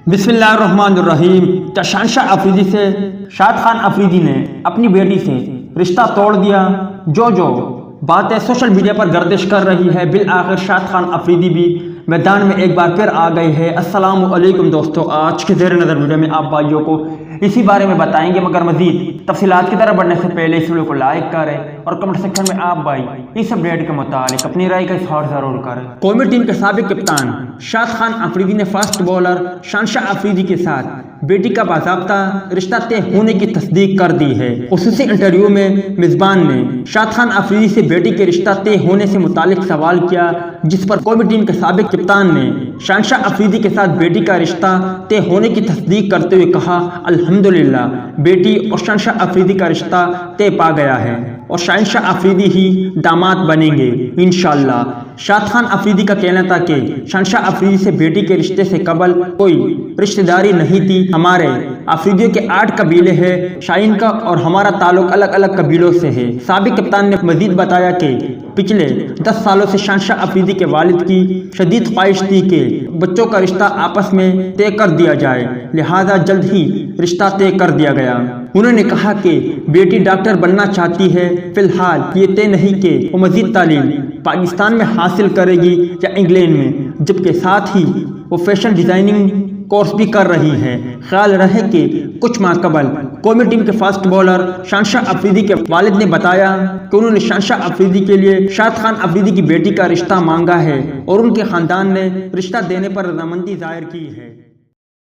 بسم اللہ الرحمن الرحیم۔ کیا شاہین آفریدی سے شاہین آفریدی نے اپنی بیٹی سے رشتہ توڑ دیا؟ جو باتیں سوشل میڈیا پر گردش کر رہی ہے، بالآخر شاہین آفریدی بھی میدان میں ایک بار پھر آ گئے ہیں۔ السلام علیکم دوستو، آج کے زیر نظر ویڈیو میں آپ بھائیوں کو اسی بارے میں بتائیں گے، مگر مزید تفصیلات کی طرف بڑھنے سے پہلے اس ویڈیو کو لائک کریں اور کمنٹ سیکشن میں آپ بھائی اس اپڈیٹ کے متعلق اپنی رائے کا اظہار ضرور کریں۔ قومی ٹیم کے سابق کپتان شاہین آفریدی نے فاسٹ بالر شاہین آفریدی کے ساتھ بیٹی کا باضابطہ رشتہ طے ہونے کی تصدیق کر دی ہے۔ خصوصی انٹرویو میں میزبان نے شاہین آفریدی سے بیٹی کے رشتہ طے ہونے سے متعلق سوال کیا، جس پر قومی ٹیم کے سابق کپتان نے شاہین آفریدی کے ساتھ بیٹی کا رشتہ طے ہونے کی تصدیق کرتے ہوئے کہا، الحمدللہ بیٹی اور شاہین آفریدی کا رشتہ طے پا گیا ہے اور شاہین آفریدی ہی داماد بنیں گے انشاءاللہ۔ شاہین آفریدی کا کہنا تھا کہ شاہین آفریدی سے بیٹی کے رشتے سے قبل کوئی رشتہ داری نہیں تھی۔ ہمارے آفریدیوں کے 8 قبیلے ہیں، شاہین کا اور ہمارا تعلق الگ الگ قبیلوں سے ہے۔ سابق کپتان نے مزید بتایا کہ پچھلے 10 سالوں سے شاہین آفریدی کے والد کی شدید خواہش تھی کہ بچوں کا رشتہ آپس میں طے کر دیا جائے، لہذا جلد ہی رشتہ طے کر دیا گیا۔ انہوں نے کہا کہ بیٹی ڈاکٹر بننا چاہتی ہے، فی الحال یہ طے نہیں کہ وہ مزید تعلیم پاکستان میں حاصل کرے گی یا انگلینڈ میں، جبکہ ساتھ ہی وہ فیشن ڈیزائننگ کورس بھی کر رہی ہے۔ خیال رہے کہ کچھ ماہ قبل قومی ٹیم کے فاسٹ بالر شاہین آفریدی کے والد نے بتایا کہ انہوں نے شاہین آفریدی کے لیے شاہین آفریدی کی بیٹی کا رشتہ مانگا ہے اور ان کے خاندان نے رشتہ دینے پر رضامندی ظاہر کی ہے۔